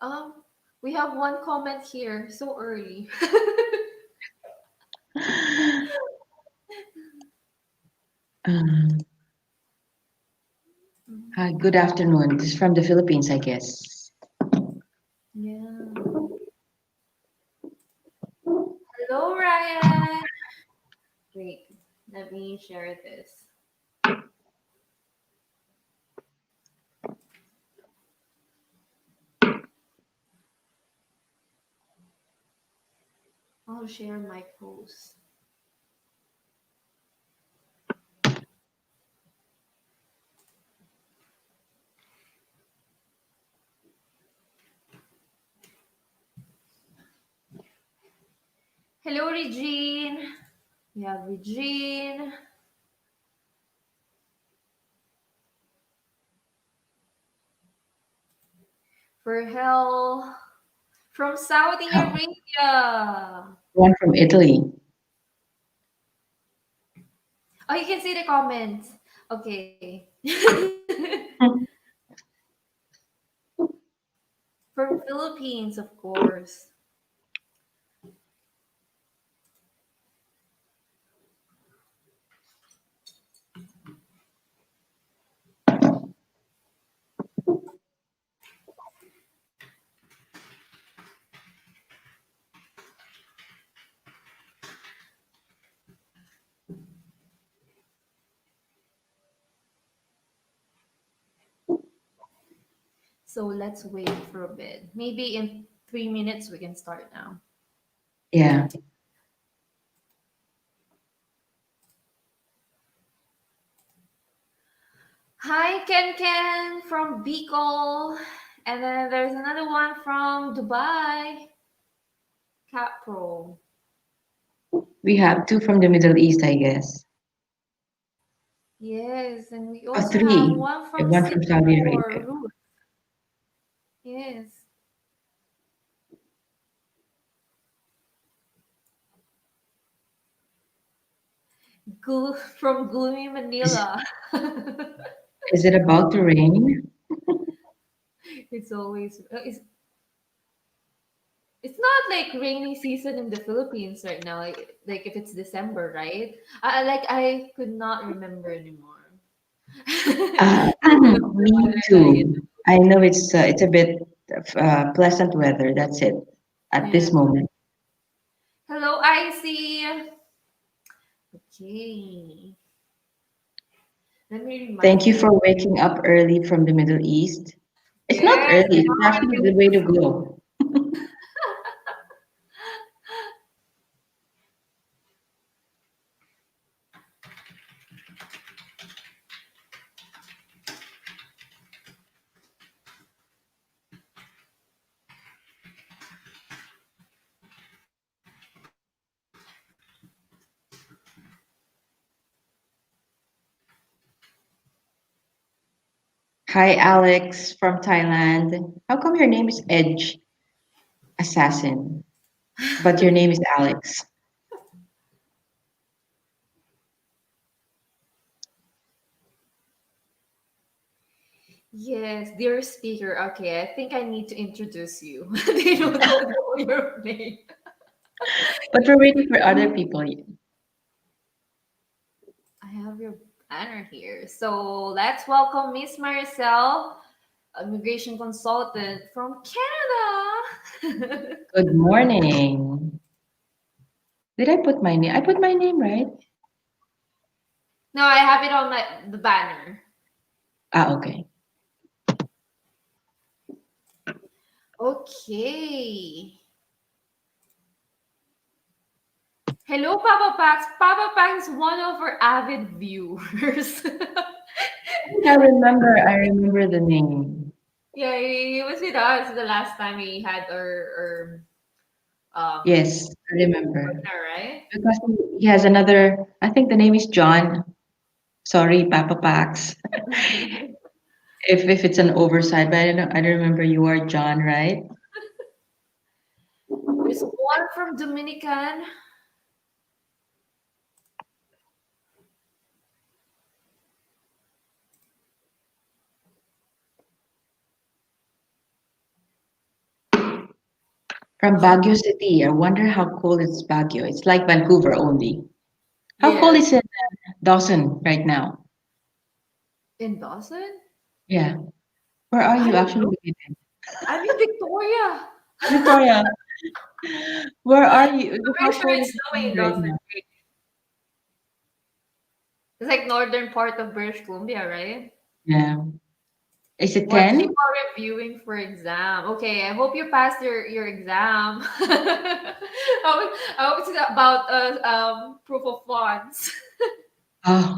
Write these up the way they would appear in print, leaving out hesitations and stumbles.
Um, we have one comment here so early. Um, Hi, good afternoon. This is from the Philippines, I guess. Yeah. Hello, Ryan. Wait, let me share this. I'll share my post. Hello, Regine. We have Regine. For hell. From Saudi Oh, Arabia. one from Italy. Oh, you can see the comments. Okay. From Philippines, of course. So let's wait for a bit. Maybe in 3 minutes we can start now. Yeah. Hi, Ken Ken from Bicol. And then there's another one from Dubai, Cat Pro. We have two from the Middle East, I guess. Yes, and we Oh, also have three. one And from one from Saudi Singapore, Arabia. Ruth. Yes, from gloomy Is, Manila. is it about to rain? It's always it's not like rainy season in the Philippines right now. Like if it's December, right? I could not remember anymore. What's the Me weather like? too. I know it's a bit pleasant weather. That's it at Yeah. this moment. Hello, Icy. Okay. Let me remind Thank you you. for waking up early from the Middle East. It's not Yes, early. I'm It's actually already the way to go. Hi, Alex from Thailand. How come your name is Edge Assassin, but your name is Alex? yes, dear speaker. Okay, I think I need to introduce you. They don't know your name. But we're waiting for other people. I have your banner here. So let's welcome Miss Maricel, immigration consultant from Canada. Good morning. Did I put my name? I put my name right. No, I have it on the banner. Ah, okay. Okay. Hello, Papa Pax. Papa Pax is one of our avid viewers. I remember. I remember the name. Yeah, he was with us the last time we had um Yes, I remember. webinar, right? Because he has another. I think the name is John. Sorry, Papa Pax. If it's an oversight, but I don't remember you are John, right? There's one from Dominican. From Baguio City. I wonder how cold is Baguio. It's like Vancouver only. How cold Yes. is it in Dawson right now? In Dawson? Yeah. Where are I you don't actually know. located? I'm in Victoria. Victoria, where are you? I'm How pretty sure cold is it's snowing in it right Dawson. now? Right? It's like northern part of British Columbia, right? Yeah. Is it What 10? people reviewing for exam? Okay, I hope you passed your exam. I hope it's about proof of funds. Oh,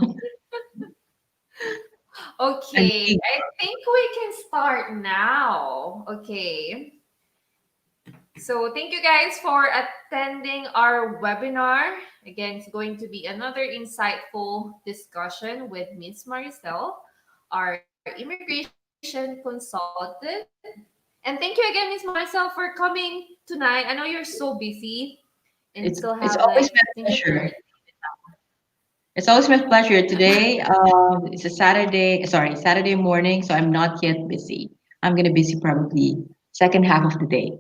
Okay, I Antigua. think we can start now. Okay. So thank you guys for attending our webinar. Again, it's going to be another insightful discussion with Miss Maricel, our immigration consultant. And thank you again, Miss Maricel, for coming tonight. I know you're so busy and still have like It's thank always you my for pleasure. It's always my pleasure. Today, it's a Saturday, sorry, Saturday morning, so I'm not yet busy. I'm gonna busy probably second half of the day.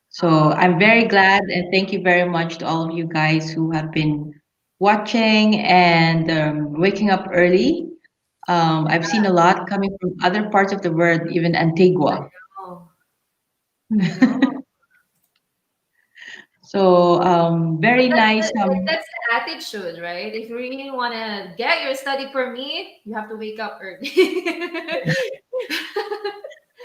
So uh I'm very glad and thank you very much to all of you guys who have been watching and waking up early. I've seen a lot coming from other parts of the world, even Antigua. oh, I know. So But very nice. that's the attitude, right? If you really want to get your study permit, you have to wake up early.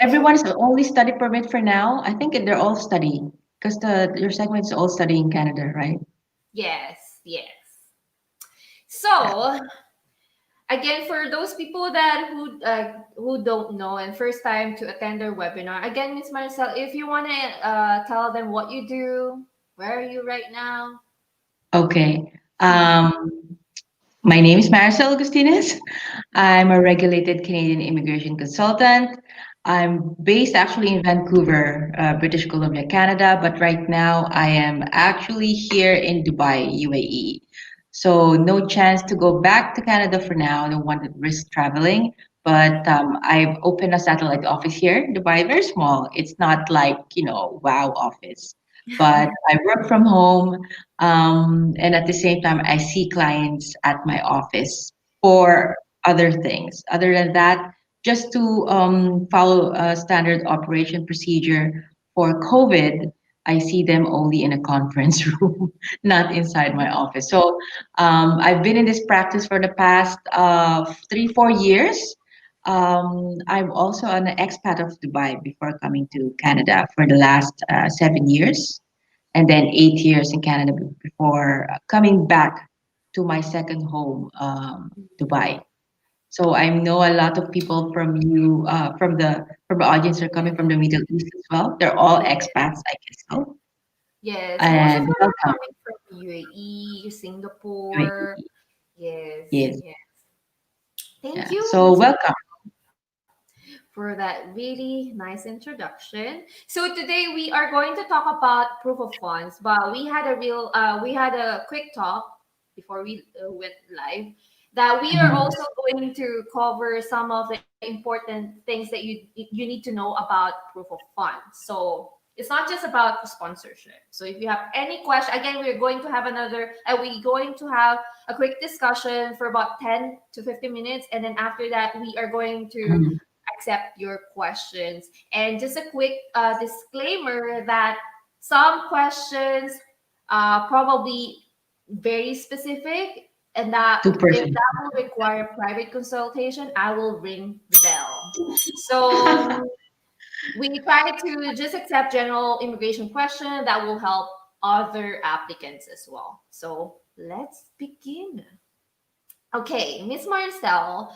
Everyone is only study permit for now. I think they're all studying because the your segment is all study in Canada, right? Yes, yes. Yeah. So again, for those people that who don't know and first time to attend their webinar, again, Miss Marcel, if you want to tell them what you do, where are you right now? Okay. My name is Maricel Agustines. I'm a regulated Canadian immigration consultant. I'm based actually in Vancouver, British Columbia, Canada, but right now I am actually here in Dubai, UAE. So no chance to go back to Canada for now. I don't want to risk traveling, but I've opened a satellite office here in Dubai, very small. It's not like, wow office, but I work from home. And at the same time, I see clients at my office for other things. Other than that, just to follow a standard operation procedure for COVID, I see them only in a conference room, not inside my office. So I've been in this practice for the past 3, 4 years. I'm also an expat of Dubai before coming to Canada for the last 7 years and then 8 years in Canada before coming back to my second home, Dubai. So I know a lot of people from you, from the audience are coming from the Middle East as well. They're all Yeah. expats, I guess so. Yes, most of And them are welcome. coming from UAE, Singapore. UAE. Yes, Yes, yes. Thank yeah. you, So Miss welcome. for that really nice introduction. So today we are going to talk about proof of funds, but we had a quick talk before we went live that we are Mhm. also going to cover some of the important things that you need to know about proof of funds. So it's not just about sponsorship. So if you have any question, again, we're going to have we're going to have a quick discussion for about 10 to 15 minutes. And then after that, we are going to Mhm. accept your questions. And just a quick disclaimer that some questions probably very specific, and that Two if person. that will require private consultation, I will ring the bell. So we try to just accept general immigration question that will help other applicants as well. So let's begin. Okay, Miss Marcel,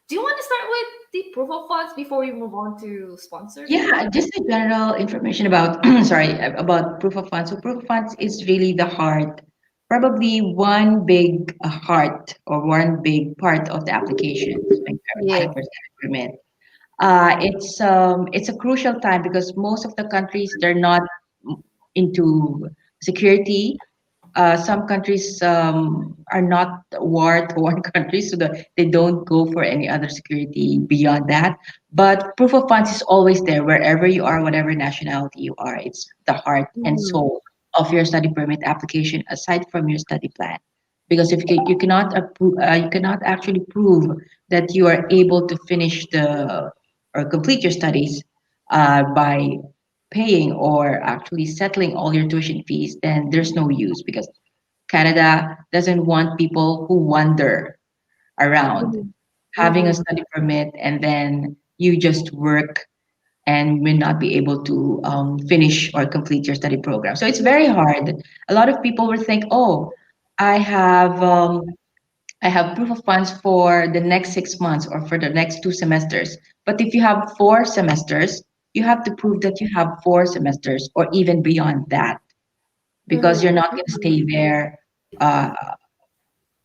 do you want to start with the proof of funds before we move on to sponsorship? Yeah, just a general information about sorry about proof of funds. So proof of funds is really the heart, probably one big heart or one big part of the application when you're Yes. applying for study permit. It's a crucial time because most of the countries they're not into security. some countries are not war-torn countries, so that they don't go for any other security beyond that. But proof of funds is always there wherever you are, whatever nationality you are. It's the heart and Mhm. soul of your study permit application, aside from your study plan. Because if you cannot you cannot actually prove that you are able to finish the or complete your studies by paying or actually settling all your tuition fees, then there's no use because Canada doesn't want people who wander around Mhm. having a Mhm. study permit and then you just work and will not be able to finish or complete your study program. So it's very hard. A lot of people will think, oh, I have um, I have proof of funds for the next 6 months or for the next 2 semesters. But if you have 4 semesters, you have to prove that you have 4 semesters or even beyond that because you're Mhm. not going to stay there. Uh,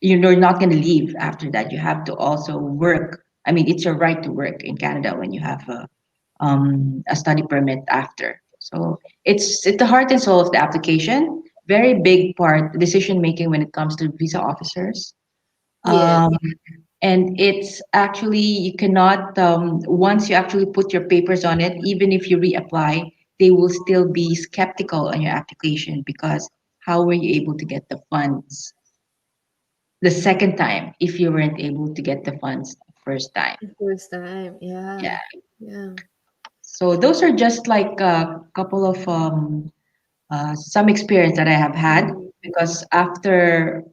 you're not going to leave after that. You have to also work. I mean, it's your right to work in Canada when you have a study permit after. So it's the heart and soul of the application. Very big part decision making when it comes to visa officers. Yes. Um, and it's actually you cannot once you actually put your papers on it, even if you reapply, they will still be skeptical on your application because how were you able to get the funds the second time if you weren't able to get the funds the first time? The first time. Yeah. Yeah. Yeah. So those are just like a couple of some experience that I have had Mhm. because after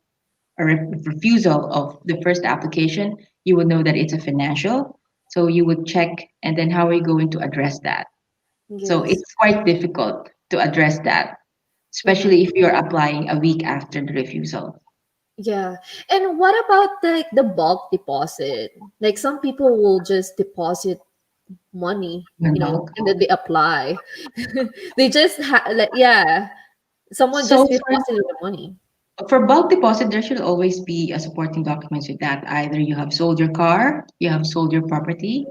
a refusal of the first application, you would know that it's a financial. So you would check, and then how are you going to address that? So Yes. it's quite difficult to address that, especially Mhm. if you're applying a week after the refusal. Yeah. And what about the bulk deposit? Like some people will just deposit money, You know? and then they apply. They just like, yeah, someone So just deposited the money. for bulk deposit, there should always be a supporting documents with that. Either you have sold your car, you have sold your property,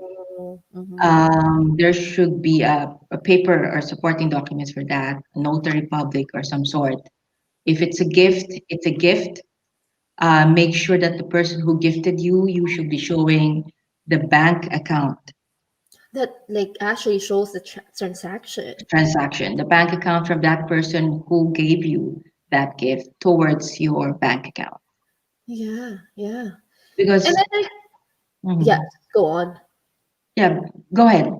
Mm-hmm. there should be a paper or supporting documents for that, a notary public or some sort. If it's a gift, it's a gift. Make sure that the person who gifted you should be showing the bank account That like actually shows the transaction. transaction, the bank account from that person who gave you that gift towards your bank account. Yeah, yeah. And Because, then like, yeah, mhm. go on. Yeah, go ahead.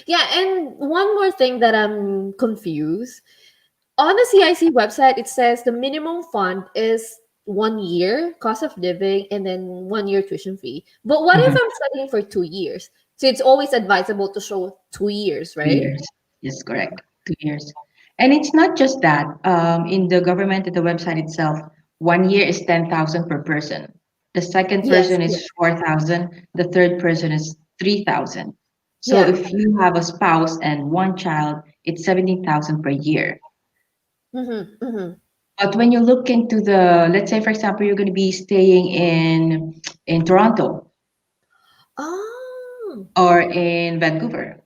Yeah, and one more thing that I'm confused. On the CIC website, it says the minimum fund is 1 year cost of living and then 1 year tuition fee. But what if Mhm. I'm studying for 2 years? So it's always advisable to show 2 years, Two right? years. Yes, correct. 2 years. And it's not just that. In the government, at the website itself, 1 year is 10,000 per person. The second Yes, person is yes. 4,000. The third person is 3,000. So Yeah. if you have a spouse and one child, it's 17,000 per year. Mm-hmm, mm-hmm. But when you look into the, let's say, for example, you're going to be staying in Toronto Oh, or in Vancouver.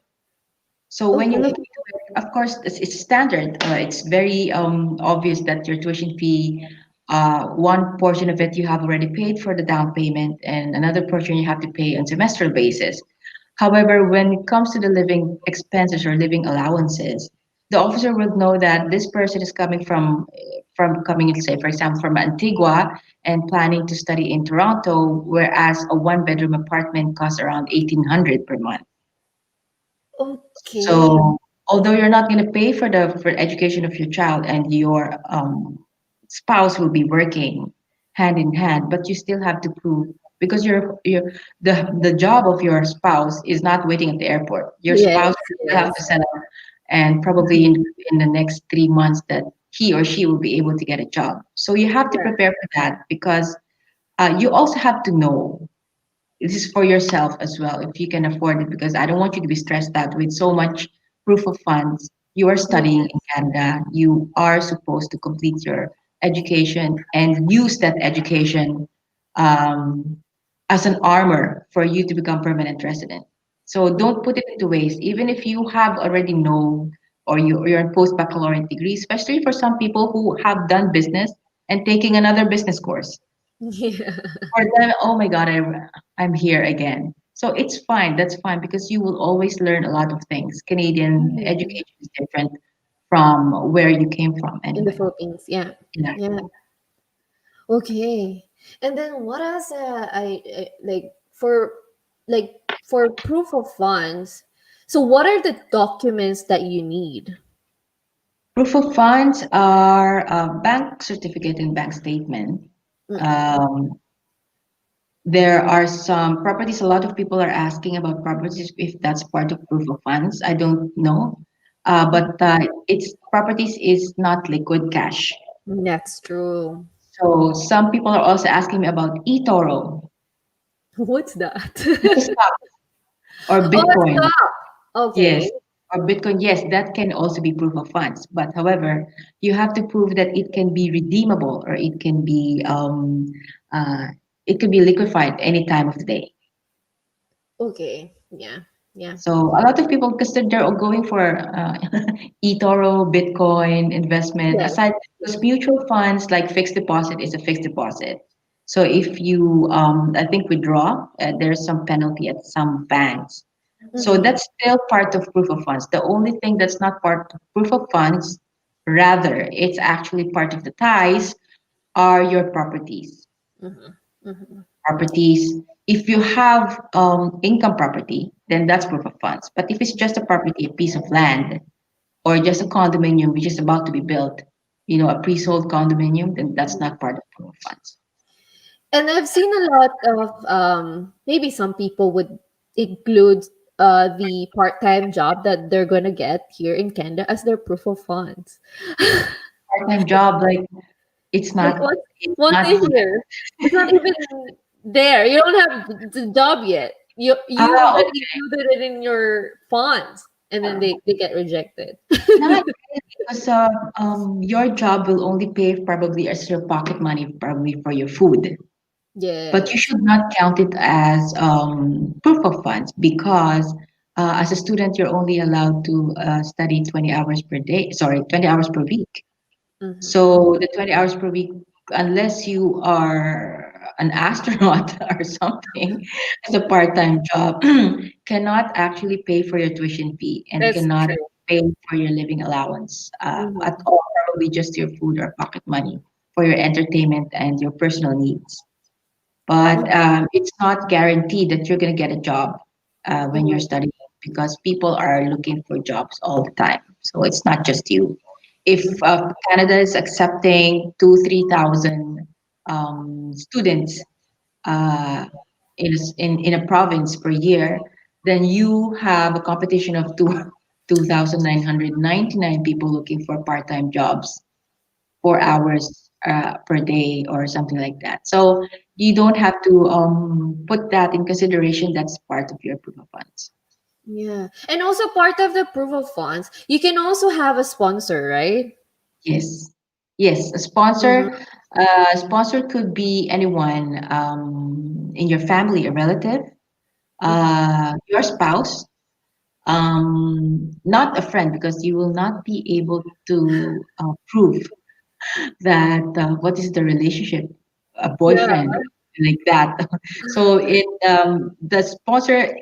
So when you okay. look into it, of course, it's standard. It's very obvious that your tuition fee, one portion of it you have already paid for the down payment, and another portion you have to pay on semestral basis. However, when it comes to the living expenses or living allowances, the officer would know that this person is coming from coming, let's say, for example, from Antigua and planning to study in Toronto, whereas a one-bedroom apartment costs around 1,800 per month. Okay. So although you're not going to pay for the for education of your child and your spouse will be working hand in hand, but you still have to prove because the job of your spouse is not waiting at the airport. Your Yes, spouse will still have yes. to settle, and probably in the next 3 months that he or she will be able to get a job. So you have to Yeah. prepare for that because you also have to know this is for yourself as well if you can afford it because I don't want you to be stressed out with so much proof of funds. You are studying in Yes. Canada. You are supposed to complete your education and use that education um, as an armor for you to become permanent resident. So don't put it into waste, even if you have already known or you're in post baccalaureate degree, especially for some people who have done business. and taking another business course. Yeah. For them, oh my God, I'm here again. So it's fine. That's fine because you will always learn a lot of things. Canadian Mm. education is different from where you came from In the anyway. Philippines, yeah. Yeah. Yeah. Okay. And then what else I like for proof of funds. So what are the documents that you need? Proof of funds are a bank certificate and bank statement. Mm-mm. Um, there are some properties. A lot of people are asking about properties if that's part of proof of funds. I don't know, but it's properties is not liquid cash. That's true. So some people are also asking me about eToro. What's that? It's a stock or Oh, it's Bitcoin. stop. Okay. Yes, or Bitcoin. Yes, that can also be proof of funds. But however, you have to prove that it can be redeemable or uh, it can be liquefied any time of the day. Okay. Yeah. Yeah. So a lot of people, because they're all going for eToro, Bitcoin investment, Yes. aside because mutual funds like fixed deposit is a fixed deposit. So if you, I think withdraw, there's some penalty at some banks. So Mm-hmm. that's still part of proof of funds. The only thing that's not part of proof of funds, rather, it's actually part of the ties, are your properties Mm-hmm. Mm-hmm. properties. If you have income property, then that's proof of funds. But if it's just a property, a piece of land, or just a condominium which is about to be built, a pre-sold condominium, then that's not part of proof of funds. And I've seen a lot of maybe some people would include the part-time job that they're gonna get here in Canada as their proof of funds. Part-time job, like it's Like not, it's once not. a year. It's not even there. You don't have the job yet. You Ah, already okay. included it in your funds, and then they get rejected. Not really, because your job will only pay probably as your pocket money, probably for your food. But you Yes. should not count it as proof of funds because as a student, you're only allowed to study 20 hours per day, sorry, 20 hours per week. Mm-hmm. So the 20 hours per week, unless you are an astronaut or something as a part-time job, cannot actually pay for your tuition fee and That's cannot true. pay for your living allowance at Mm-hmm. all, probably just your food or pocket money for your entertainment and your personal needs. But it's not guaranteed that you're going to get a job when you're Mm-hmm. studying because people are looking for jobs all the time. So it's not just you. If Canada is accepting 3,000 students uh, in a province per year, then you have a competition of 2,999 people looking for part-time jobs 4 hours per day or something like that. So you don't have to put that in consideration. That's part of your proof of funds. Yeah. And also part of the proof of funds, you can also have a sponsor, right? Yes, yes. Mm-hmm. A sponsor could be anyone in your family, a relative, Mm-hmm. your spouse, not a friend, because you will not be able to prove that what is the relationship, a Yeah. boyfriend like that. So the sponsor,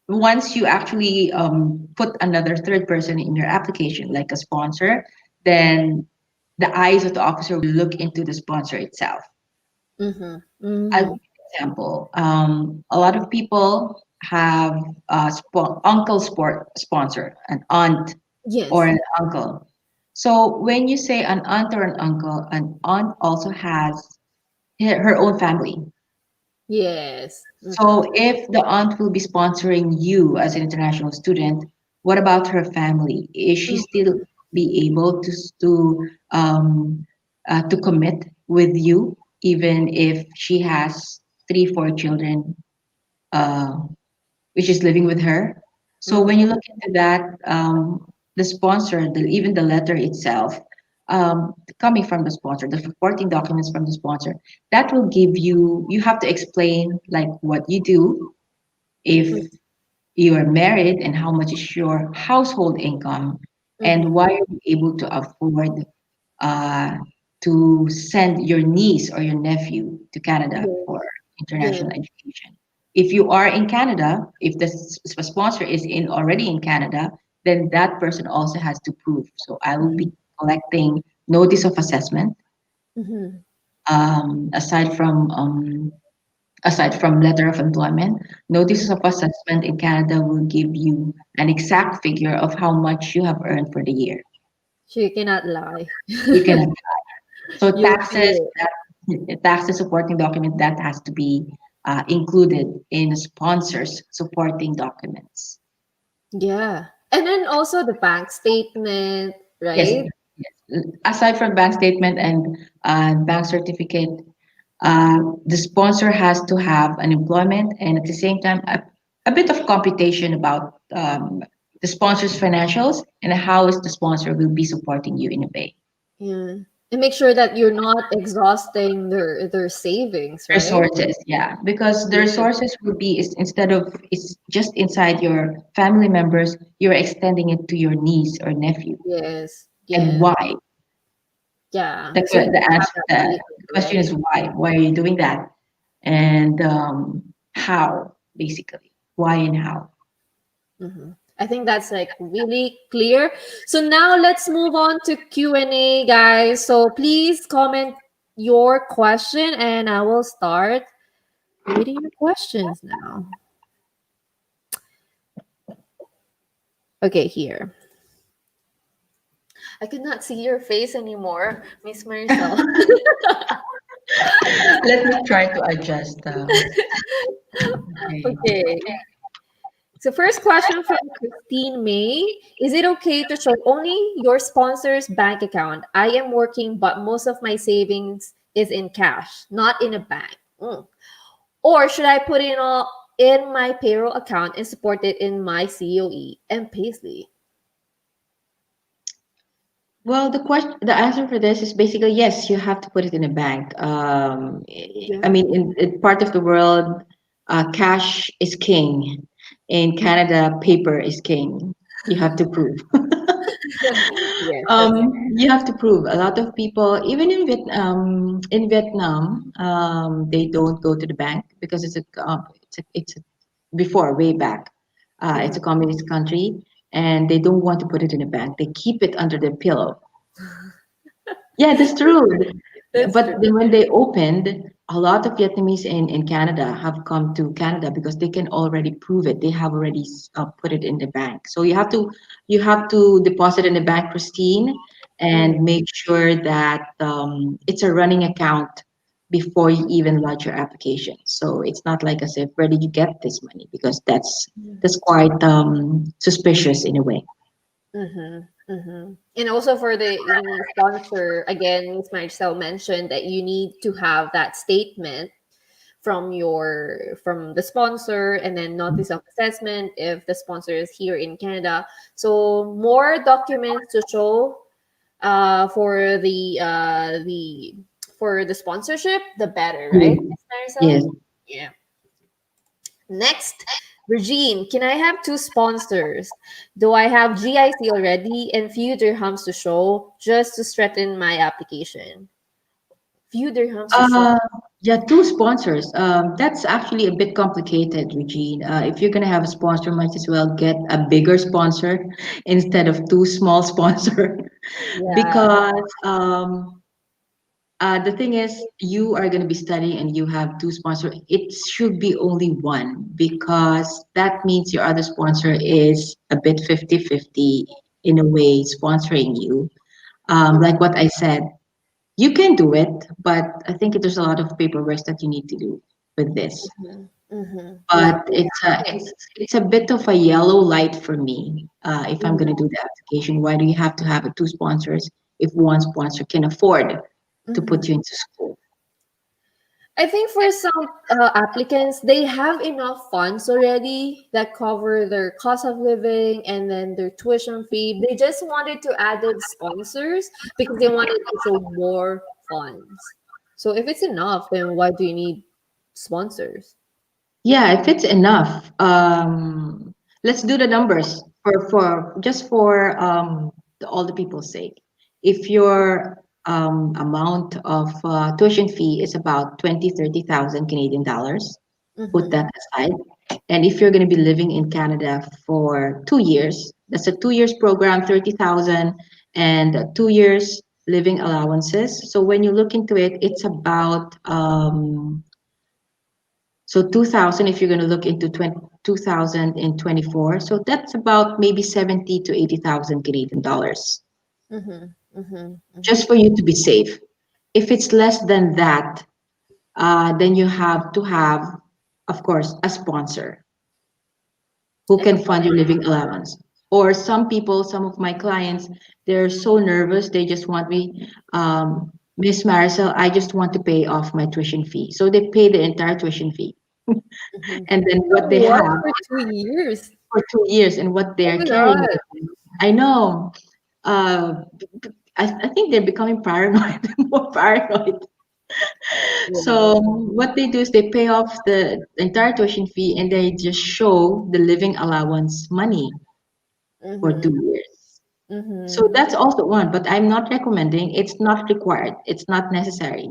once you actually put another third person in your application like a sponsor, then the eyes of the officer will look into the sponsor itself. Mm-hmm. I'll give Mm-hmm. you an example. A lot of people have a uncle sponsor, an aunt or Yes. an uncle. So when you say an aunt or an aunt also has her own family. Yes. Mm-hmm. So if the aunt will be sponsoring you as an international student, what about her family? Is she still be able to commit with you even if she has 3, 4 children, uh, which is living with her? So when Mm-hmm. you look into that, the sponsor, even the letter itself, coming from the sponsor, the supporting documents from the sponsor, that will give you, you have to explain like what you do, if you are married, and how much is your household income, Mm-hmm. and why are you able to afford uh, to send your niece or your nephew to Canada Yes. for Yes. international education. If you are in Canada, if the sponsor is in already in Canada, then that person also has to prove. So I will be collecting notice of assessment, Mm-hmm. aside from letter of employment. Notices of assessment in Canada will give you an exact figure of how much you have earned for the year. So you cannot lie. You can so You'll taxes, feel it. that taxes supporting document that has to be included in sponsors supporting documents. Yeah. And then also the bank statement, Yes, right? yes. Aside from bank statement and bank certificate, the sponsor has to have an employment and at the same time a bit of computation about the sponsor's financials and how is the sponsor will be supporting you in a way. Yeah. And make sure that you're not exhausting their savings, right? Resources, yeah, because the Yes. resources will be is instead of it's just inside your family members, you're extending it to your niece or nephew. Yes. And Yes. why? Yeah. The, So you the need to have answer, that the statement question is already. why? Why are you doing that? And how, basically, why and how? Hmm. I think that's like really clear. So now let's move on to Q&A, guys. So please comment your question and I will start reading your questions now. Okay, here. I could not see your face anymore, Miss Maricel. Let me try to adjust. Okay. Okay. So first question from Christine May. Is it okay to show only your sponsor's bank account? I am working, but most of my savings is in cash, not in a bank. Mm. Or should I put in all in my payroll account and support it in my COE and Paisley? Well, the answer for this is basically yes. You have to put it in a bank. I Yeah. mean, in part of the world, cash is king. In Canada, paper is king. You have to prove. Yes, that's You have to prove. A lot of people, even in Vietnam, they don't go to the bank because it's a before way back. It's a mhm. communist country, and they don't want to put it in a bank. They keep it under their pillow. Yeah, that's true. That's But true. then when they opened, a lot of Vietnamese in Canada have come to Canada because they can already prove it. They have already put it in the bank. So you have to deposit in the bank, Christine, Mhm. and make sure that it's a running account before you even launch your application. So it's not like as if where did you get this money? Because that's quite suspicious in a way. Mm-hmm, mm-hmm. And also for the sponsor, again, Ms. Marcel mentioned that you need to have that statement from the sponsor and then notice of assessment if the sponsor is here in Canada. So more documents to show for the sponsorship, the better, Yes. right, Ms. Marcel? Yes. Yeah. Next, Regine, can I have two sponsors? Do I have GIC already and few dirhams to show just to strengthen my application? Few dirhams to show. Uh, yeah, two sponsors. That's actually a bit complicated, Regine. If you're gonna have a sponsor, might as well get a bigger sponsor instead of two small sponsor, Yeah. because the thing is, you are gonna be studying and you have two sponsors. It should be only one because that means your other sponsor is a bit 50-50 in a way sponsoring you. Like what I said, you can do it, but I think there's a lot of paperwork that you need to do with this. Mm-hmm. Mm-hmm. Yeah. But it's a bit of a yellow light for me. If I'm going to Mhm. do the application, why do you have to have two sponsors if one sponsor can afford to put Mhm. you into school? I think for some applicants, they have enough funds already that cover their cost of living and then their tuition fee. They just wanted to add in sponsors because they wanted to show more funds. So if it's enough, then why do you need sponsors? Yeah, if it's enough, let's do the numbers for just for all the people's sake. If your amount of tuition fee is about 30,000 Canadian dollars. Put Mm-hmm. that aside. And if you're going to be living in Canada for 2 years, that's a 2 years program, 30,000 and 2 years living allowances. So when you look into it, it's about so 2000 if you're going to look into 2024. So that's about maybe 70 to 80,000 Canadian dollars Mm-hmm. Mm-hmm. just for you to be safe. If it's less than that, then you have to have, of course, a sponsor who Like a can fund your living allowance. Or some people, some of my clients, they're so nervous, they just want me, Miss Maricel, I just want to pay off my tuition fee. So they pay the entire tuition fee. mm-hmm. And then what they What have for 2 years? for 2 years and what Oh they're my carrying god. with them. I know. I think they're becoming paranoid, more paranoid. Yeah. So what they do is they pay off the entire tuition fee and they just show the living allowance money for Mm-hmm. 2 years. So Mm-hmm. that's also one, but I'm not recommending. It's not required. It's not necessary.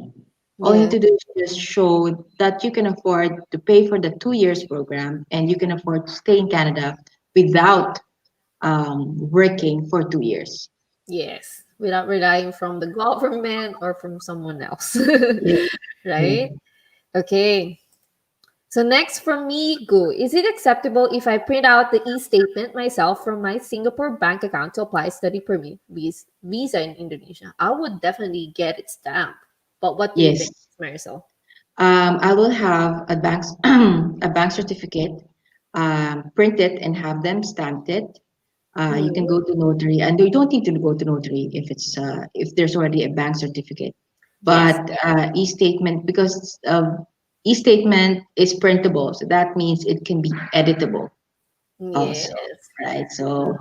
All you need Yeah. to do is just show that you can afford to pay for the 2 years program and you can afford to stay in Canada without working for 2 years. Yes. Without relying from the government or from someone else. Yeah. Right? Okay. So next from me, go. Is it acceptable if I print out the e-statement myself from my Singapore bank account to apply study permit visa in Indonesia? I would definitely get it stamped. But what do you think, Yes. Marisol? I will have a bank a bank certificate, print it and have them stamped it. You can Mhm. go to notary, and you don't need to go to notary if there's already a bank certificate. Yes. But e-statement, because e-statement is printable, so that means it can be editable also, Yes. right? So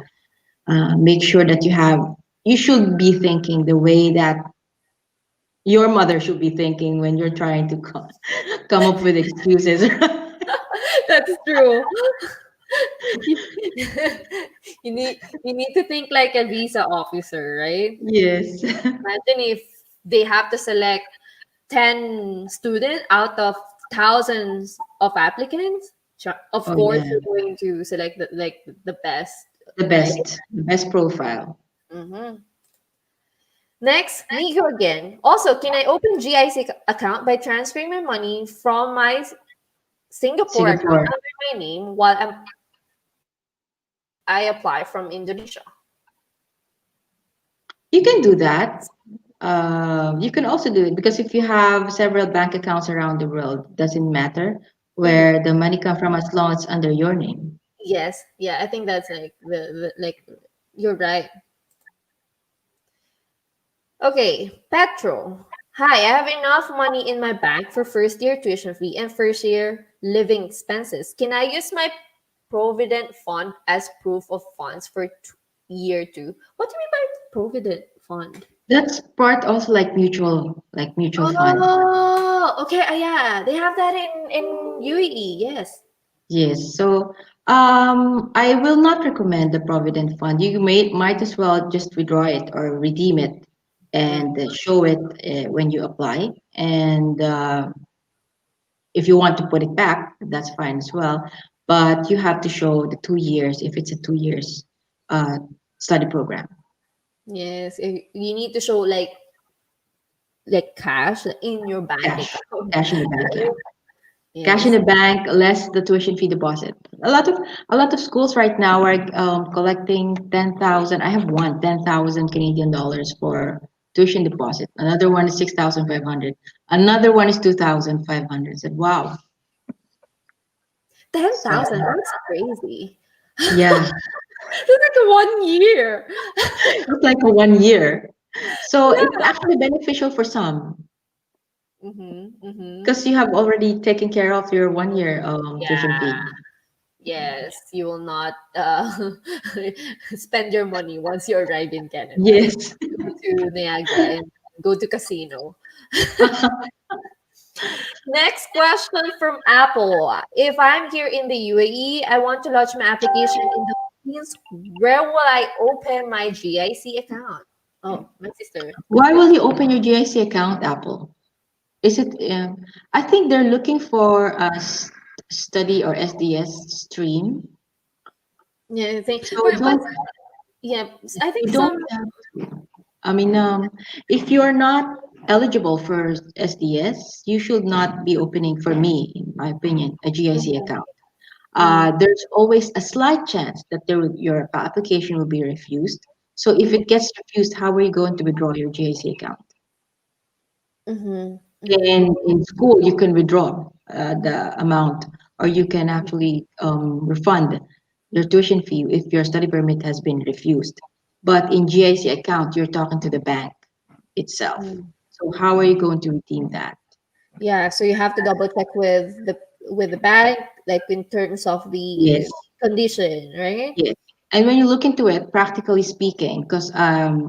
make sure that you should be thinking the way that your mother should be thinking when you're trying to come up with excuses. That's true. You need to think like a visa officer, right? Yes. Imagine if they have to select 10 students out of thousands of applicants. Of Oh course, yeah. you're going to select the best, The right? best profile. Hmm. Next, Nico again. Also, can I open GIC account by transferring my money from my Singapore account Singapore. under my name while I apply from Indonesia? You can do that. You can also do it because if you have several bank accounts around the world, doesn't matter Mhm. where the money come from as long as it's under your name. Yes, yeah, I think that's like like you're right. Okay, Petro. Hi, I have enough money in my bank for first year tuition fee and first year living expenses. Can I use my Provident Fund as proof of funds for year two? What do you mean by Provident Fund? That's part also like mutual fund. Oh, okay. Yeah, they have that in UAE. Yes. Yes. So I will not recommend the Provident Fund. You might as well just withdraw it or redeem it Mm, and show it when you apply. And if you want to put it back, that's fine as well. But you have to show the 2 years if it's a 2 years uh, study program. yes. You need to show like cash in your bank Cash, account. cash in the bank, yeah. Cash in Yes. the bank, less the tuition fee deposit. A lot of schools right now are collecting 10,000. I have one 10,000 Canadian dollars for tuition deposit. Another one is 6,500. Another one is 2,500. Said, wow. So 10,000. That's crazy. yeah, That's like 1 year. it's like a 1 year. So it's Yeah. actually beneficial for some Mm-hmm. Mm-hmm. because you have already taken care of your 1 year tuition Yeah. fee. Yes. You will not spend your money once you arrive in Canada. Yes. Go to Niagara and go to casino. Next question from Apple. If I'm here in the UAE, I want to launch my application in the Philippines. Where will I open my GIC account? Oh, my sister. Why will you open your GIC account, Apple? Is it? I think they're looking for a study or SDS stream. Yeah, I think, So but don't yeah, I think you some. don't have to. I mean, if you're not eligible for SDS, you should not be opening, for me, in my opinion, a GIC Mhm, account. mhm, There's always a slight chance that your application will be refused. So if mhm, it gets refused, how are you going to withdraw your GIC account? mhm, mhm, In school, you can withdraw the amount, or you can actually refund your tuition fee if your study permit has been refused. But in GIC account, you're talking to the bank itself. mhm. So how are you going to redeem that? Yeah, so you have to double check with the bank, like in terms of the Yes. condition, right? Yes. And when you look into it, practically speaking, because I'm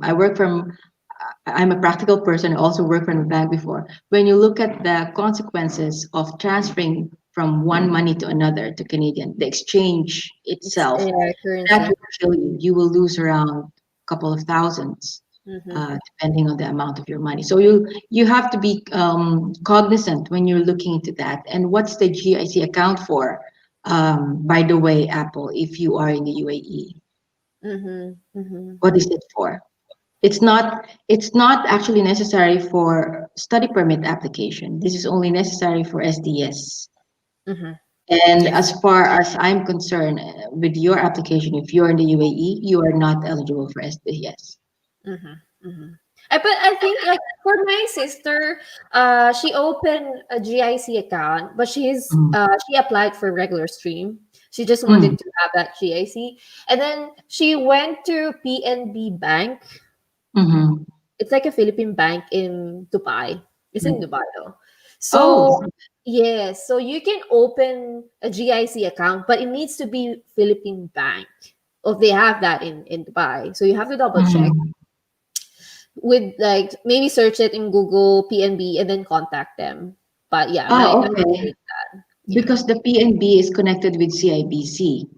a practical person, I also worked from a bank before. When you look at the consequences of transferring from one money to another to Canadian, the exchange It's itself, that currency. will kill you. You will lose around a couple of thousands, Mm-hmm. depending on the amount of your money. So you have to be cognizant when you're looking into that. And what's the GIC account for? By the way, Apple, if you are in the UAE, Mm-hmm. Mm-hmm. what is it for? It's not actually necessary for study permit application. This is only necessary for SDS. Mm-hmm. And Yeah. as far as I'm concerned, with your application, if you're in the UAE, you are not eligible for SDS. Mm-hmm. Mm-hmm. But I think like for my sister, she opened a GIC account, but Mm. she applied for regular stream. She just Mm. wanted to have that GIC, and then she went to PNB Bank. Mhm. It's like a Philippine bank in Dubai. It's in Dubai though. So Oh. yes, so you can open a GIC account, but it needs to be Philippine bank. Or they have that in Dubai. So you have to double check Mhm. with like maybe search it in Google PNB and then contact them. But yeah, Ah, my okay. yeah. Because the PNB is connected with CIBC,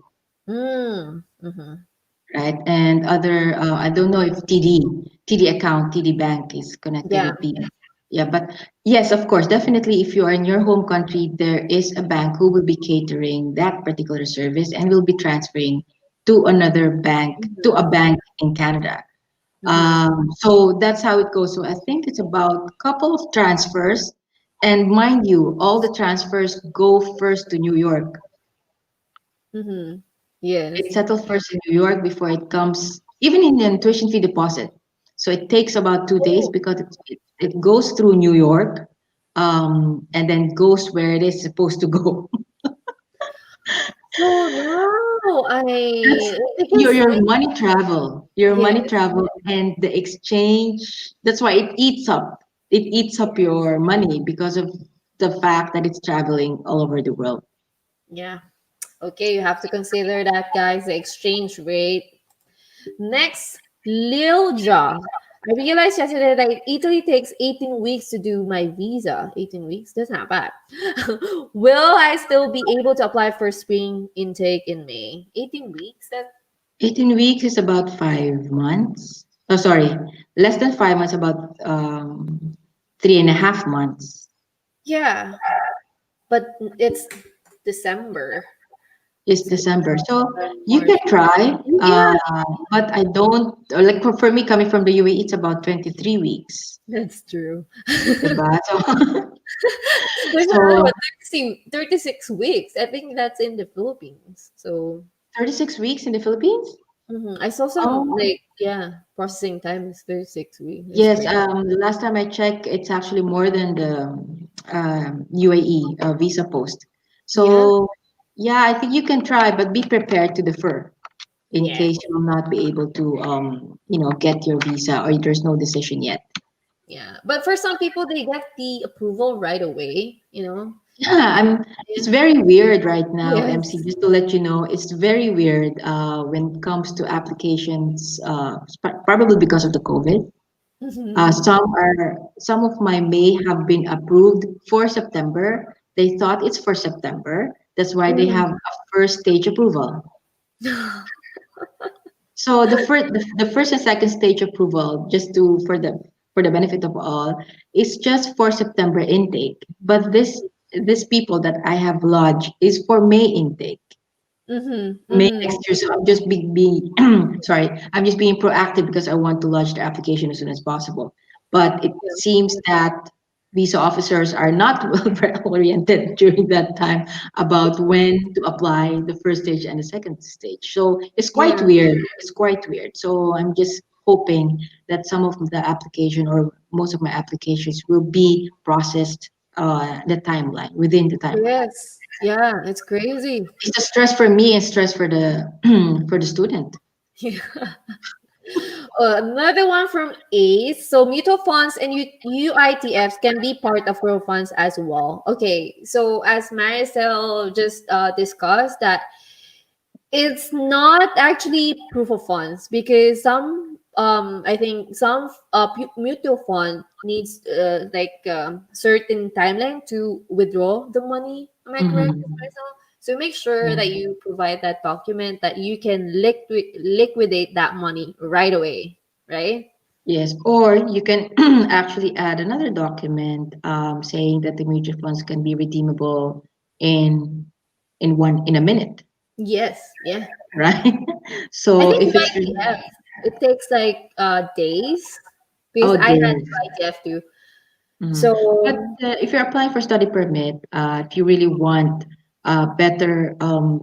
Mm, mm-hmm. right? And other, I don't know if TD account, TD Bank is connected Yeah. with PNB. Yeah, but yes, of course, definitely. If you are in your home country, there is a bank who will be catering that particular service and will be transferring to another bank, to a Mm-hmm. bank in Canada. Mm-hmm. So that's how it goes. So I think it's about a couple of transfers. And mind you, all the transfers go first to New York. Mm-hmm. It Yes. settles first in New York before it comes, even in the tuition fee deposit. So it takes about 2 days Oh, because it goes through New York, and then goes where it is supposed to go. so now That's I your because your money travel, your money yes. travel, and the exchange. That's why it eats up your money because of the fact that it's traveling all over the world. Yeah. Okay, you have to consider that, guys, the exchange rate. Next, Lil Ja. I realized yesterday that Italy takes 18 weeks to do my visa. 18 weeks? That's not bad. Will I still be able to apply for spring intake in May? 18 weeks? 18 weeks is about 5 months. Oh, sorry, less than 5 months, about 3.5 months. Yeah, but it's December. Is So December. So you March. can try, Yeah, but I don't, like for me coming from the UAE, it's about 23 weeks. that's true. Diba? So, There's so another 36 weeks. I think that's in the Philippines. So 36 weeks in the Philippines? I saw some Oh, like yeah, processing time is 36 weeks. It's yes. crazy. The last time I checked, it's actually more than the UAE visa post. Yeah. So, yeah, I think you can try, but be prepared to defer in Yeah. case you will not be able to, get your visa or there's no decision yet. Yeah. But for some people they get the approval right away, Yeah, it's Yeah. very weird right now, MC. Yes. Just to let you know, it's very weird when it comes to applications, probably because of the COVID. Mhm. Some of my may have been approved for September. They thought it's for September. That's why they have Mm. a first stage approval. So the first and second stage approval, just to for the benefit of all, is just for September intake. But this people that I have lodged is for May intake. Mm-hmm. May Mm-hmm. next year. So I'm just being sorry, I'm just being proactive because I want to lodge the application as soon as possible. But it seems that visa officers are not well oriented during that time about when to apply the first stage and the second stage. So it's quite Yeah. weird. It's quite weird. So I'm just hoping that some of the application or most of my applications will be processed the timeline within the timeline. Yes. Yeah, it's crazy. It's a stress for me and stress for the for the student. Yeah. Another one from Ace. So mutual funds and UITFs can be part of growth funds as well. Okay, so as Maricel just discussed, that it's not actually proof of funds because some I think some mutual fund needs certain timeline to withdraw the money. Am I correct, Ms. Mhm. Maricel? So make sure Yeah. that you provide that document that you can liquidate that money right away, right? Yes, or you can actually add another document saying that the mutual funds can be redeemable in in a minute, Yes, yeah. right? I So think if it's YTF, it takes like days because oh I had days. YTF too. Mhm. But So if you're applying for study permit, if you really want a better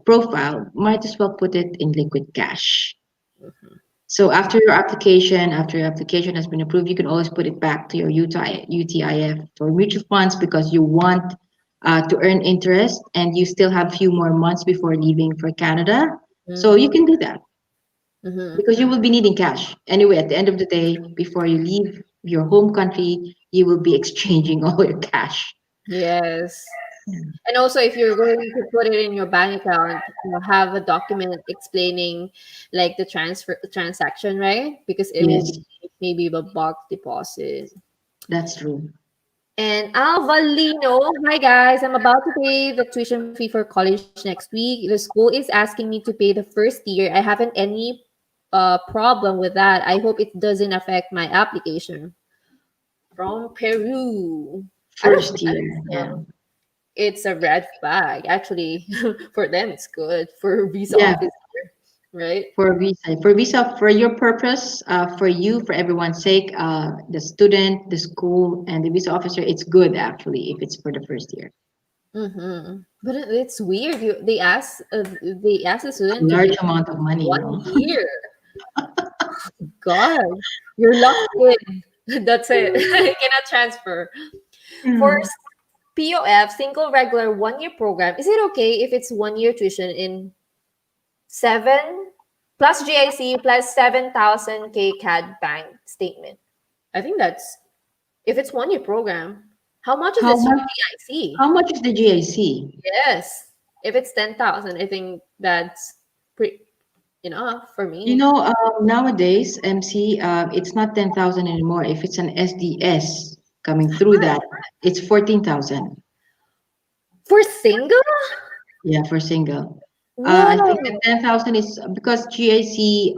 profile, might as well put it in liquid cash. So after your application has been approved, you can always put it back to your UTIF for mutual funds because you want to earn interest and you still have few more months before leaving for Canada. So you mm-hmm, can do that mm-hmm. because you will be needing cash. Anyway, at the end of the day, before you leave your home country, you will be exchanging all your cash. Yes. And also, if you're going to put it in your bank account, you have a document explaining like the transfer transaction, right? Because it will be Yes, maybe a bulk deposit. that's true. And Alvalino, hi guys, I'm about to pay the tuition fee for college next week. The school is asking me to pay the first year. I haven't any problem with that. I hope it doesn't affect my application. From Peru. First I don't year, think yeah. so. It's a red flag. Actually, for them, it's good. For visa Yeah, officer, right? for visa, for your purpose, for you, for everyone's sake, the student, the school, and the visa officer, it's good actually if it's for the first year. Mm-hmm. But it's weird. They ask the A student to large pay amount of money, you one know. year. God, you're locked in. That's it. You cannot transfer. For Mm. POF, single regular 1 year program, is it okay if it's 1 year tuition in 7 plus GIC plus 7,000 K CAD bank statement? I think that's if it's 1 year program. How much is How this much? GIC? How much is the GIC? Yes. If it's 10,000, I think that's pretty enough for You me. know, nowadays, MC, it's not 10,000 anymore. If it's an SDS coming through that, it's 14,000. For single? Yeah, for single. I think the Whoa. 10,000 is because GIC,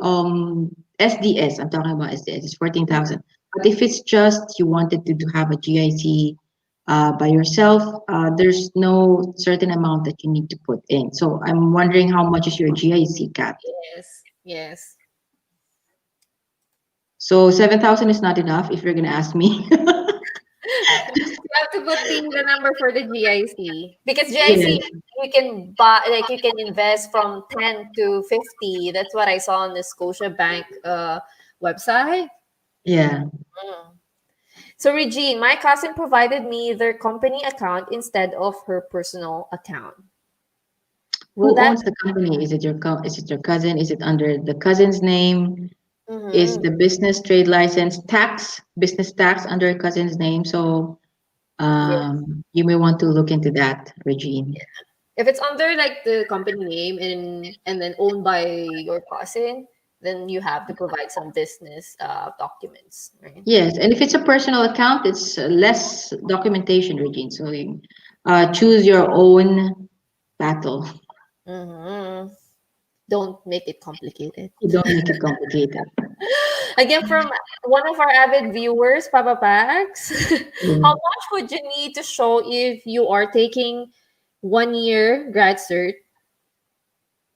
SDS, I'm talking about SDS, is 14,000. But if it's just you wanted to have a GIC by yourself, there's no certain amount that you need to put in. So I'm wondering how much is your GIC cap? Yes. Yes. So 7,000 is not enough if you're gonna ask me. You have to put the number for the GIC because GIC Yes. you can buy like you can invest from 10 to 50. That's what I saw on the Scotia Bank website. Yeah. Mm. So Regine, my cousin provided me their company account instead of her personal account. Will Who that? owns the company? Is it your cousin? Is it under the cousin's name? Is Mhm. the business trade license business tax under a cousin's name? So Yes. you may want to look into that, Regine. If it's under like the company name and then owned by your cousin, then you have to provide some business documents, right? Yes, and if it's a personal account, it's less documentation, Regine. So you, choose your own battle. Mm-hmm. Don't make it complicated. You don't make it complicated. Again, from one of our avid viewers, Papa Pax, how Mm. much would you need to show if you are taking 1 year grad cert,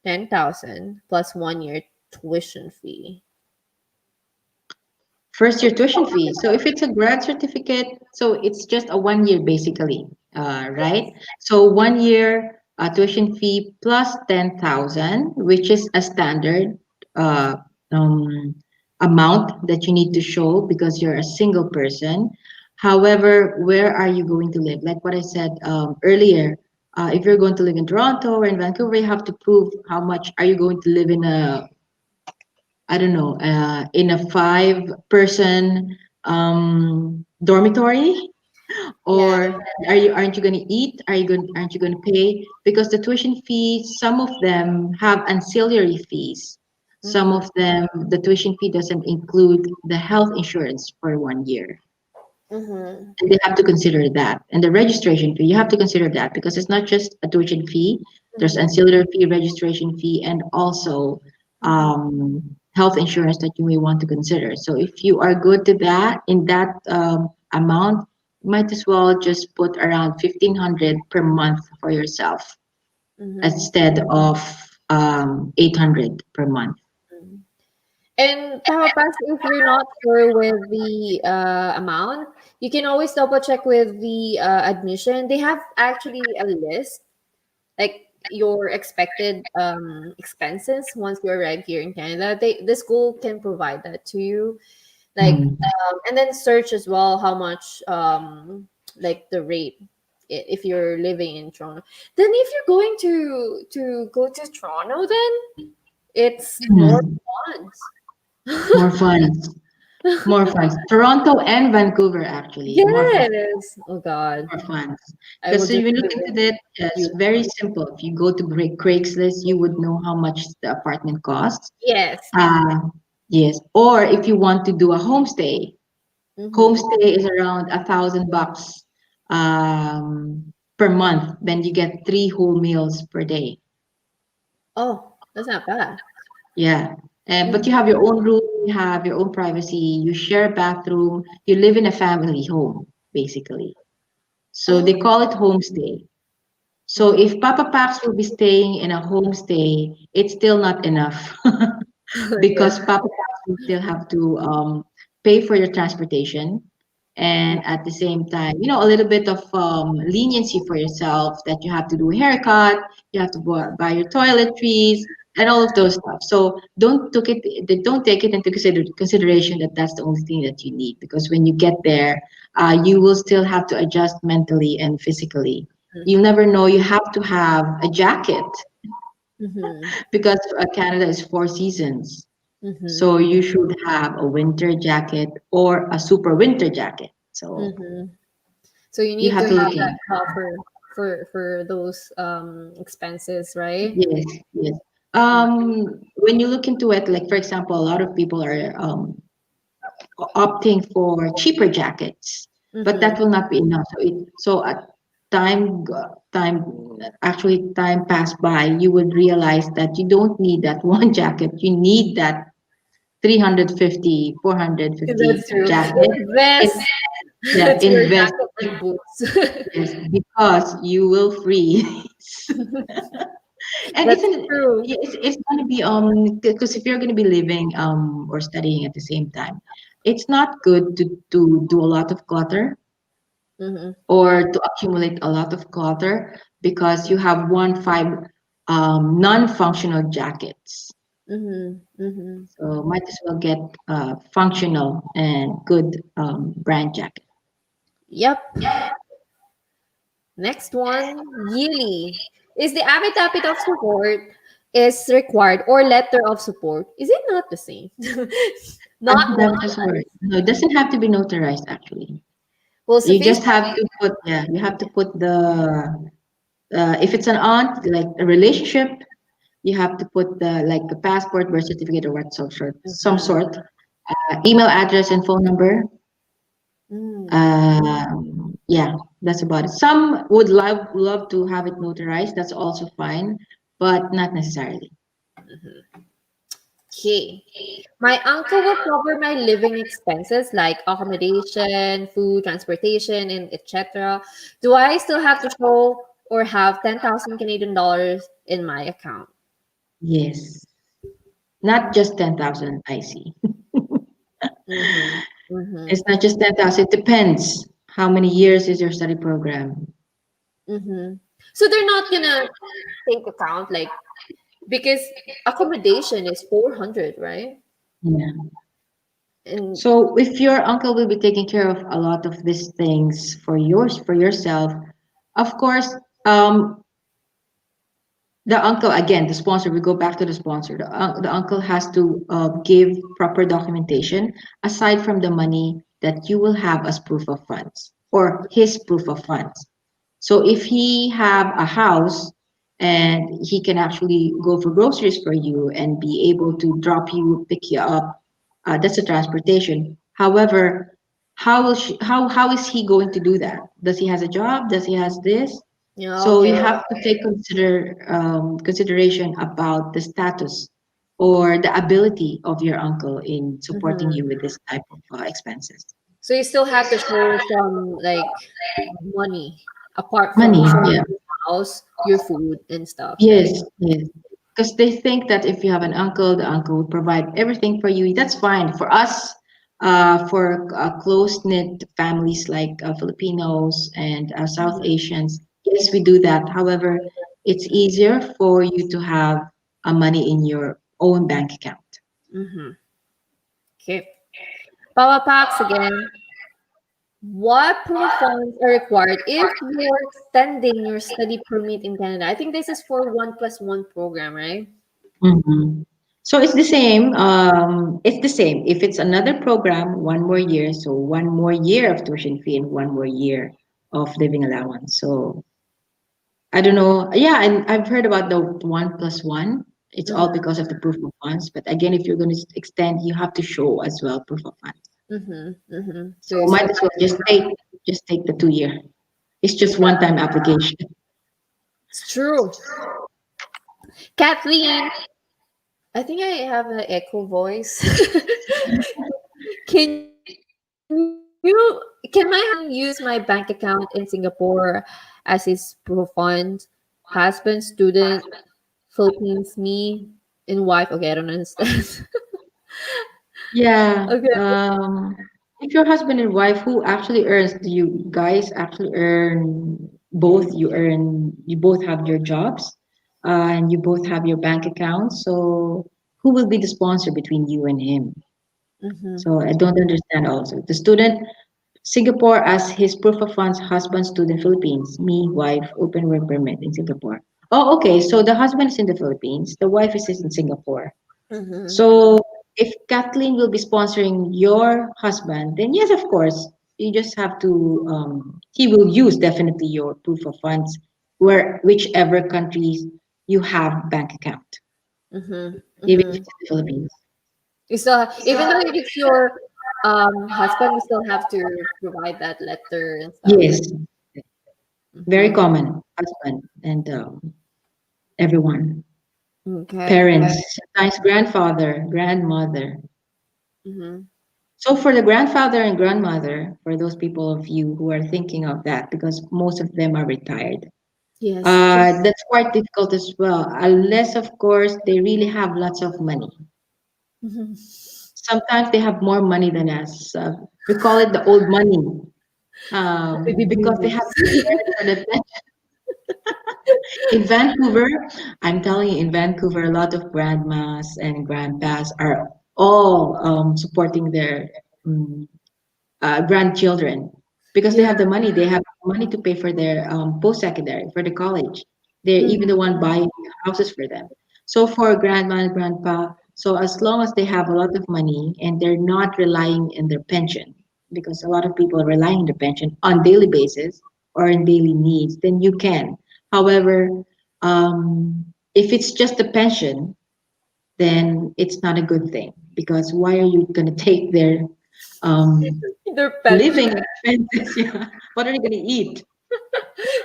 10,000 plus 1 year tuition fee? First year tuition fee. So if it's a grad certificate, so it's just a 1 year basically, right? So 1 year tuition fee plus 10,000, which is a standard uh, um, amount that you need to show because you're a single person. However, where are you going to live? Like what I said earlier, if you're going to live in Toronto or in Vancouver, you have to prove how much are you going to live in a I don't know, in a 5 person dormitory, Yeah. or aren't you going to eat? Aren't you going to pay? Because the tuition fees, some of them have ancillary fees. Some Mm-hmm. of them, the tuition fee doesn't include the health insurance for 1 year. Mm-hmm. And they have to consider that. And the registration fee, you have to consider that because it's not just a tuition fee. There's Mm-hmm. ancillary fee, registration fee, and also Mm-hmm. health insurance that you may want to consider. So if you are good to that in that amount, you might as well just put around 1,500 per month for yourself Mm-hmm. instead of 800 per month. And Papa Pass, if you're not sure with the amount, you can always double check with the admission. They have actually a list, like your expected expenses once you arrive here in Canada. The school can provide that to you, like Mm. and then search as well how much like the rate if you're living in Toronto. Then if you're going to go to Toronto, then it's more Mm. funds. More funds. More funds. Toronto and Vancouver, actually. More funds. Yes. Oh God. More funds. I will Because so just you look live into in that, it's you. very simple. If you go to Craigslist, you would know how much the apartment costs. Yes. Uh, yes. Or if you want to do a Mm-hmm. homestay is around $1,000 per month. Then you get 3 whole meals per day. Oh, that's not bad. Yeah. But Mm-hmm. you have your own room, you have your own privacy, you share a bathroom, you live in a family home, basically. So they Oh. call it homestay. So Mm-hmm. if Papa Pax will be staying in a homestay, it's still not enough Yes. because Papa Pax will still have to pay for your transportation. And at the same time, a little bit of leniency for yourself that you have to do a haircut, you have to buy your toiletries, and all of those stuff. So don't take it into consideration that that's the only thing that you need because when you get there, you will still have to adjust mentally and physically. You Mm-hmm. never know. You have to have a jacket Mm-hmm. because Canada is 4 seasons. Mm-hmm. So you should have a winter jacket or a super winter jacket. So Mm-hmm. So you you need to have to have look that in. buffer for those expenses, right? Yes, yes. When you look into it, like for example, a lot of people are opting for cheaper jackets, but Mm-hmm. that will not be enough. So at time actually time passed by, you would realize that you don't need that one jacket. You need that 350, 450 That's true. jacket. Invest. Yeah, It's your invest. jacket and boots. Yes, because you will freeze. And That's true. it's going to be because if you're going to be living or studying at the same time, it's not good to do a lot of clutter Mm-hmm. or to accumulate a lot of clutter because you have 1 5 non-functional jackets. Mm-hmm. Mm-hmm. So might as well get functional and good brand jacket. Yep. Next one, yearly. Is the affidavit of support is required or letter of support? Is it not the same? Not Affidavit one. of support. No, it doesn't have to be notarized actually. Well, You just sufficient. have to put, yeah, you have to put if it's an aunt, like a relationship, you have to put like a passport, birth certificate, or what some Mhm. sort, email address and phone number. Mm. Yeah, that's about it. Some would love to have it notarized. That's also fine, but not necessarily. Okay. My uncle will cover my living expenses like accommodation, food, transportation, and etc. Do I still have to show or have 10,000 Canadian dollars in my account? Yes. Not just 10,000, I see. Mm-hmm. Mm-hmm. It's not just 10,000. It depends. How many years is your study program? Mm-hmm. So they're not gonna take account like because accommodation is 400, right? Yeah. And So if your uncle will be taking care of a lot of these things for yourself, of course, the uncle again, the sponsor. We go back to the sponsor. The uncle has to give proper documentation aside from the money that you will have as proof of funds or his proof of funds. So if he have a house and he can actually go for groceries for you and be able to drop you, pick you up, that's a transportation. However, how is he going to do that? Does he has a job? Does he has this? yeah, So you okay. have to take consideration about the status or the ability of your uncle in supporting Mm-hmm. you with this type of expenses. So you still have to show some like money apart from Money, showing yeah. your house, your food and stuff, right? Yes, yes. Because they think that if you have an uncle, the uncle will provide everything for you. That's fine. For us, for close-knit families like Filipinos and South Mm-hmm. Asians, yes, we do that. However, it's easier for you to have money in your own bank account. Mm-hmm. Okay. Power packs again. What proof of funds are required if you're extending your study permit in Canada? I think this is for 1+1 program, right? Mhm. So it's the same. It's the same. If it's another program, 1 more year, so 1 more year of tuition fee and 1 more year of living allowance. So I don't know. Yeah, and I've heard about the 1+1. It's all Mm-hmm. because of the proof of funds. But again, if you're going to extend, you have to show as well proof of funds. Mm-hmm. Mm-hmm. So So you still might as well have just take the 2 year. It's just one time application. it's true. Kathleen, I think I have an echo voice. Can my husband use my bank account in Singapore as his proof of funds? Husband, student, Philippines, me, and wife. Okay, I don't understand. Yeah. Okay. If your husband and wife who actually earns, do you guys actually earn both? You both have your jobs, and you both have your bank accounts. So who will be the sponsor between you and him? Mm-hmm. So I don't understand also. The student, Singapore as his proof of funds, husband, student, Philippines, me, wife, open work permit in Singapore. Oh, okay. So the husband is in the Philippines, the wife is in Singapore. Mm-hmm. So if Kathleen will be sponsoring your husband, then yes, of course, you just have to. He will use definitely your proof of funds, where whichever countries you have bank account, Mm-hmm. even if Mm-hmm. it's in the Philippines. You still, even though if it's your husband, you still have to provide that letter and stuff, Yes, right? very Mm-hmm. common. Husband and everyone, Okay. parents, sometimes grandfather, grandmother. Mm-hmm. So for the grandfather and grandmother, for those people of you who are thinking of that, because most of them are retired, Yes. that's quite difficult as well, unless, of course, they really have lots of money. Mhm. Sometimes they have more money than us. We call it the old money Baby because they have boomers. prepared for the in Vancouver. I'm telling you, in Vancouver, a lot of grandmas and grandpas are all supporting their um, grandchildren because they Yeah. have the money. They have money to pay for their post-secondary, for the college. They're even the one Mhm. buying houses for them. So for grandma and grandpa, so as long as they have a lot of money and they're not relying in their pension, because a lot of people are relying on the pension on daily basis or in daily needs, then you can. However, if it's just a pension, then it's not a good thing because why are you going to take their um, Their living pension. expenses? Yeah. What are you gonna eat?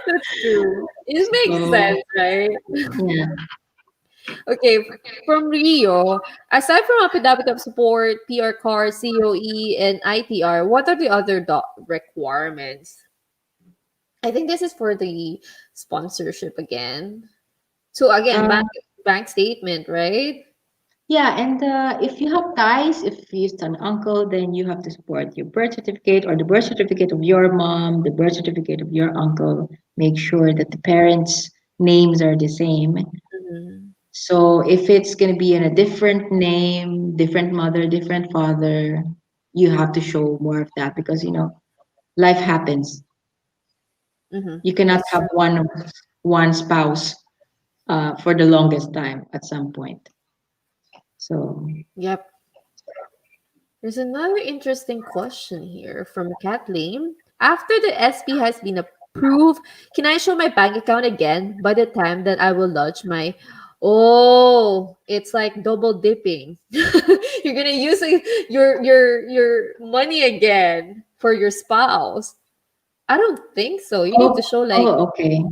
That's true. It makes So sense, right? yeah. Okay, from Rio, aside from affidavit of support, PR card, COE, and ITR, what are the other requirements? I think this is for the sponsorship again. So again, bank statement, right? Yeah, and if you have ties, if you used an uncle, then you have to support your birth certificate or the birth certificate of your mom, the birth certificate of your uncle. Make sure that the parents' names are the same. Mhm. So if it's going to be in a different name, different mother, different father, you have to show more of that because life happens. You cannot That's have true. one spouse for the longest time at some point. So Yep. There's another interesting question here from Kathleen. After the SP has been approved, can I show my bank account again by the time that I will lodge my? Oh, it's like double dipping. You're gonna use your money again for your spouse. I don't think so. You need to show like. okay.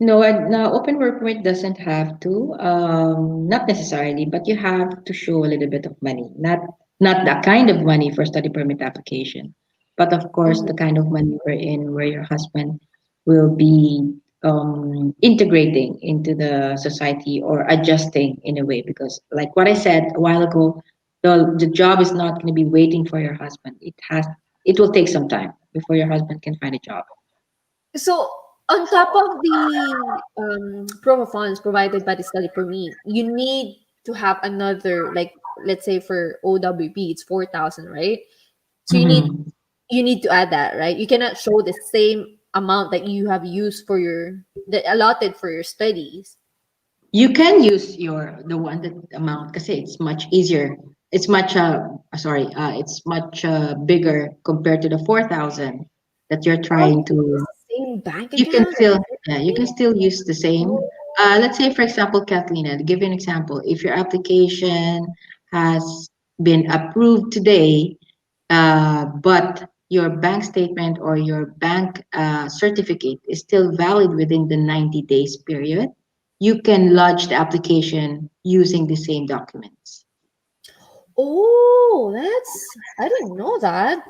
No, no, open work permit doesn't have to, not necessarily, but you have to show a little bit of money. Not that kind of money for study permit application, but of course the Mhm, kind of money where your husband will be integrating into the society or adjusting in a way. Because like what I said a while ago, the job is not going to be waiting for your husband. It will take some time before your husband can find a job. So on top of the promo funds provided by the study permit, you need to have another like let's say for OWP it's 4,000, right? So Mhm. you need to add that, right? You cannot show the same amount that you have used for your the allotted for your studies. You can use the one that amount because it's much easier. It's much it's much bigger compared to the 4,000 that you're Oh, you trying can use to. the same bank You can account and still you can everything? still use the same. Oh. Let's say for example, Kathleen, to give you an example, if your application has been approved today, but your bank statement or your bank certificate is still valid within the 90 days period, you can lodge the application using the same documents. Oh, that's I didn't know that.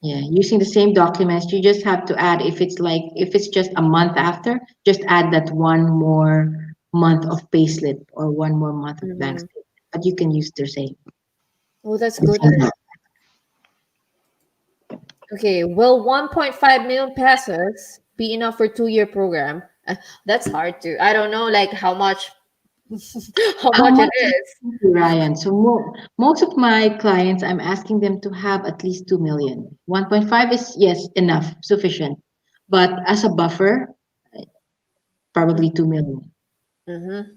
Yeah, using the same documents, you just have to add if it's just a month after, just add that one more month of payslip or one more month of bank Mhm. statement. But you can use Oh, that's the good. same doc- Okay, will 1.5 million pesos be enough for 2-year program? That's hard to. I don't know like how much how How much it much is is. it, Ryan? So most of my clients, I'm asking them to have at least 2 million. 1.5 is yes, enough, sufficient. But as a buffer, probably 2 million. Mm-hmm.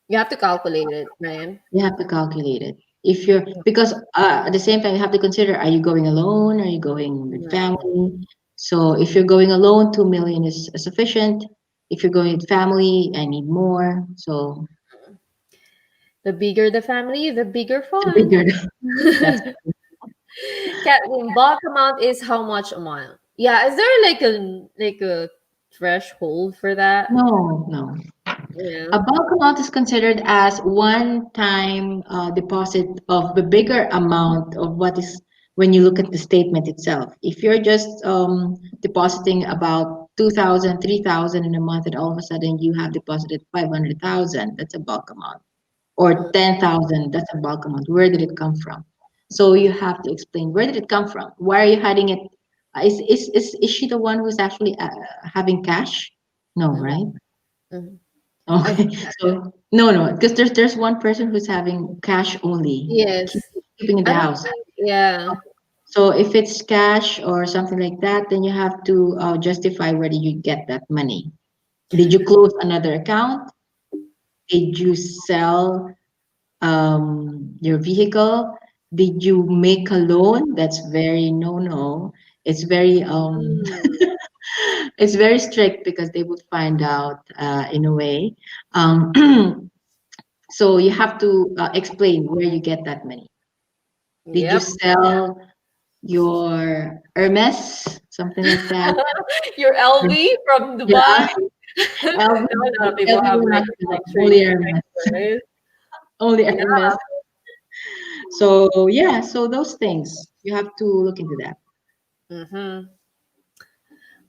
You have to calculate it, Ryan. You have to calculate it. If you're because at the same time you have to consider, are you going alone? Are you going with Right. family? So if you're going alone, 2 million is sufficient. If you're going with family, I need more. So The bigger the family, the bigger the fun. bigger that's Kathleen, bulk amount is how much a month? Yeah, is there like a threshold for that? no. Yeah. A bulk amount is considered as one-time deposit of the bigger amount of what is when you look at the statement itself. If you're just depositing about 2,000, 3,000 in a month, and all of a sudden you have deposited 500,000, that's a bulk amount. Or Mm. 10,000, that's a bulk amount. Where did it come from? So you have to explain where did it come from? Why are you hiding it? Is she the one who's actually having cash? No, Mhm, right? mhm. I Okay, so no, because there's one person who's having cash only, keep, yes. keeping in the I don't house. think yeah. So if it's cash or something like that, then you have to justify where did you get that money? Did you close another account? Did you sell your vehicle? Did you make a loan? That's very no. It's very Mm, it's very strict because they would find out in a way. Um, So you have to explain where you get that money. Did you yep. sell your Hermes, something like that? Your LV from Yeah, Dubai. Now LV, a lot of people LV have will like not be like luxury only Hermes. right? only Yeah. MS. So yeah, so those things you have to look into that. Mm-hmm.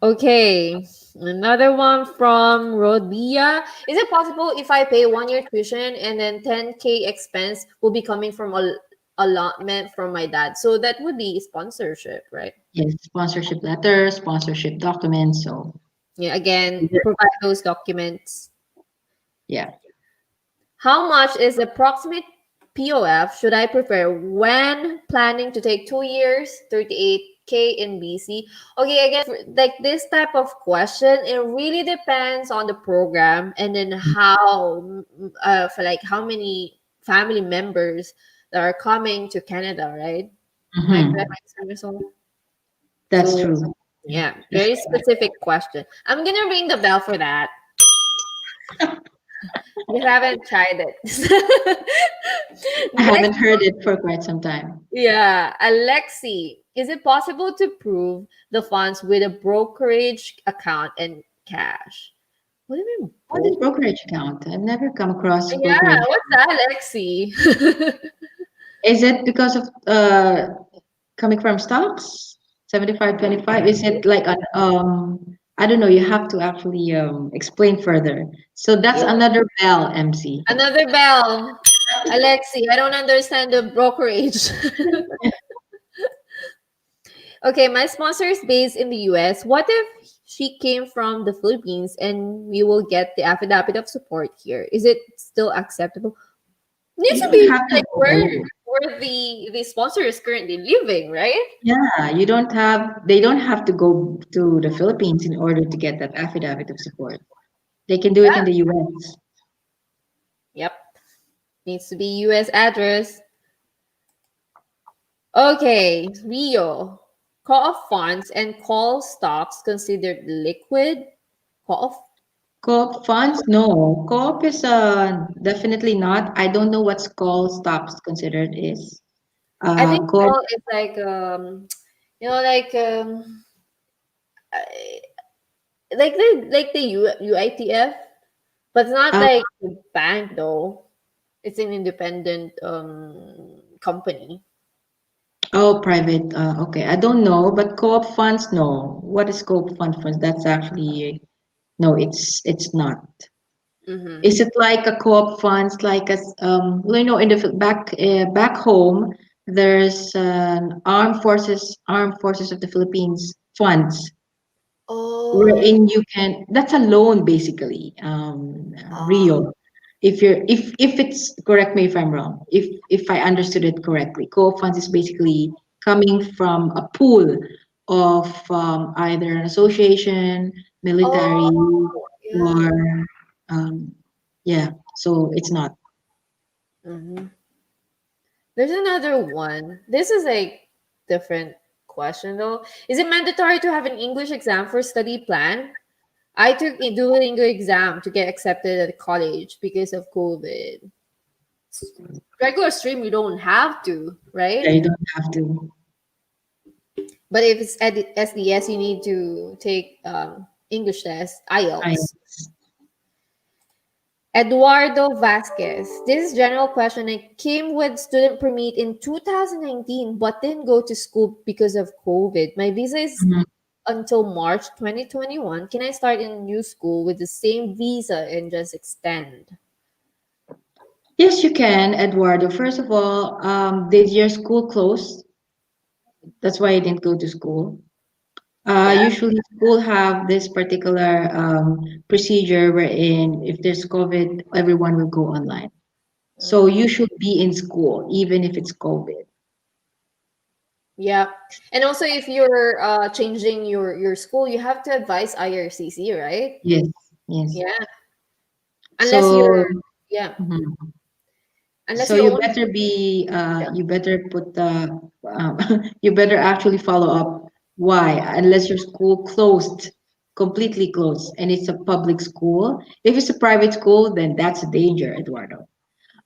Okay, another one from Rodia. Is it possible if I pay 1 year tuition and then 10K expense will be coming from a allotment from my dad? So that would be sponsorship, right? Yes, sponsorship letter, sponsorship documents. So Yeah, again, provide those documents. yeah. How much is the approximate POF should I prefer when planning to take 2 years, 38K in BC? Okay, again, like this type of question, it really depends on the program and then how, for like how many family members that are coming to Canada, right? Am I correct, Mhm. Maricel? That's So, true. yeah, That's very correct. specific question. I'm gonna ring the bell for that. You haven't tried it. I Next, haven't heard it for quite some time. yeah, Alexi, is it possible to prove the funds with a brokerage account and cash? What do you mean What is broke? brokerage account? I've never come across Yeah, brokerage. what's that, Alexi? Is it because of coming from stocks? 75-25? Is it like an I don't know, you have to actually explain further. So that's Yeah. another bell, MC. Another bell. Alexi, I don't understand the brokerage. Okay, my sponsor is based in the US. What if she came from the Philippines and we will get the affidavit of support here? Is it still acceptable? Needs You to don't be have to like go. where the sponsor is currently living, right? Yeah, you don't have, they don't have to go to the Philippines in order to get that affidavit of support. They can do it in Yeah. the US. Yep. Needs to be US address. Okay, Rio. Call of funds and call stocks considered liquid. Call of Co-op funds? No. Co-op is definitely not. I don't know what call stops considered is. I think Co-op, call is like like like the UITF, but it's not uh, like the bank though. It's an independent company. oh, private. Okay, I don't know, but co-op funds, no. What is co-op funds? That's actually no. It's not. Mm-hmm. Is it like a co-op funds, like well, in the back home, there's armed forces of the Philippines funds Oh, wherein you can, that's a loan basically, ah, Rio. If it's, correct me if I'm wrong, if I understood it correctly, co-op funds is basically coming from a pool of either an association, military, oh, yeah. or um, yeah, so it's not. Mm-hmm. There's another one. This is a different question though. Is it mandatory to have an English exam for study plan? I took a Duolingo exam to get accepted at college because of COVID. Regular stream, you don't have to, Yeah, right? you don't have to. But if it's at SDS, you need to take English test, I IELTS. Eduardo Vasquez. This is general question. I came with student permit in 2019, but didn't go to school because of COVID. My visa is Mhm. until March 2021. Can I start in a new school with the same visa and just extend? Yes, you can, Eduardo. First of all, did your school close? That's why you didn't go to school. Yeah. Usually, school have this particular procedure wherein if there's COVID, everyone will go online. So Mm, you should be in school, even if it's COVID. yeah. And also, if you're changing your school, you have to advise IRCC, right? Yes, yes. Yeah. Unless So, you're, yeah. mhm. Unless So you you only, better be, yeah. you better put the, you better actually follow up why, unless your school closed, completely closed, and it's a public school. If it's a private school, then that's a danger, Eduardo.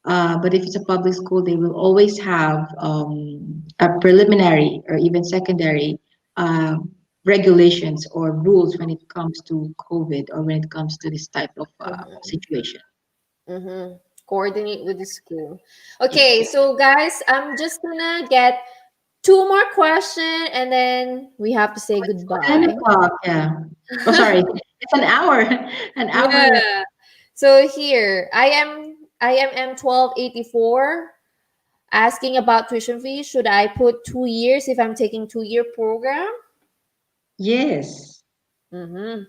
But if it's a public school, they will always have a preliminary or even secondary uh, regulations or rules when it comes to COVID or when it comes to this type of Mhm. situation. Mhm. Coordinate with the school. Okay, so guys, I'm just gonna get two more questions and then we have to say 10 goodbye. o'clock, yeah. Oh, sorry. It's an hour. An hour left. Yeah. So here, I am M1284 asking about tuition fee. Should I put 2 years if I'm taking 2-year program? Yes. Mm-hmm.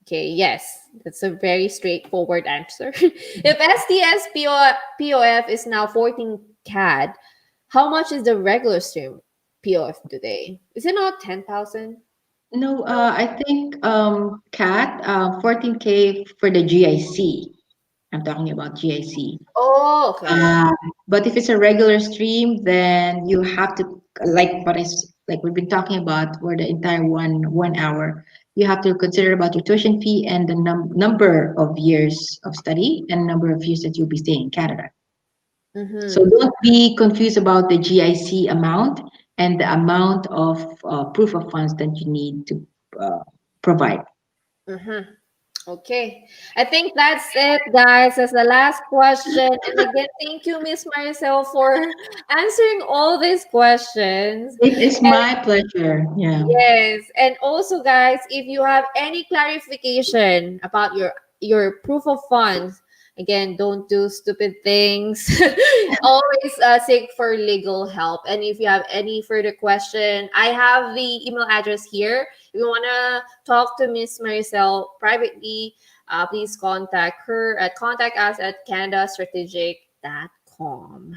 Okay, yes. That's a very straightforward answer. If STS POF is now 14 CAD, how much is the regular stream POF today? Is it not 10,000? No, I think Cat, 14K for the GIC. I'm talking about GIC. Oh, okay. Uh, but if it's a regular stream, then you have to like we've been talking about for the entire one hour. You have to consider about your tuition fee and the number of years of study and number of years that you'll be staying in Canada. So Mm-hmm. don't be confused about the GIC amount and the amount of proof of funds that you need to provide. Mm-hmm. Okay. I think that's it, guys. That's the last question. And again, thank you, Miss Maricel, for answering all these questions. It is my pleasure. Yeah. Yes, and also guys, if you have any clarification about your proof of funds, again, don't do stupid things. Always seek for legal help. And if you have any further question, I have the email address here. If you want to talk to Miss Maricel privately, please contact her at contact us at canadastrategic.com.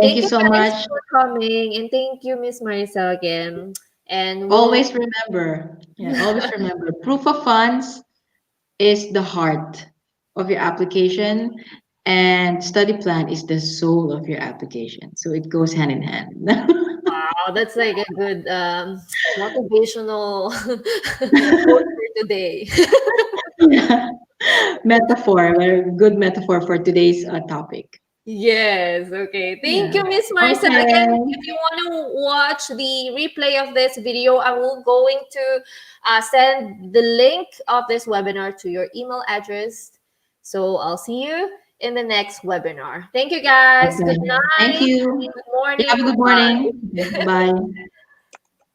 Thank Thank you you so guys much. for coming, and thank you, Miss Maricel, again. And we'll Always remember, yeah, always remember, proof of funds is the heart of your application, and study plan is the soul of your application. So it goes hand in hand. wow, that's like a good motivational quote for today. Yeah. Metaphor, a good metaphor for today's topic. Yes, okay. Thank Yeah. you, Miss Maricel. Again, Okay. if you want to watch the replay of this video, I will going to send the link of this webinar to your email address. So I'll see you in the next webinar. Thank you, guys. Good Okay. Thank night. you. Good You morning. have a good Bye. morning. Okay, bye.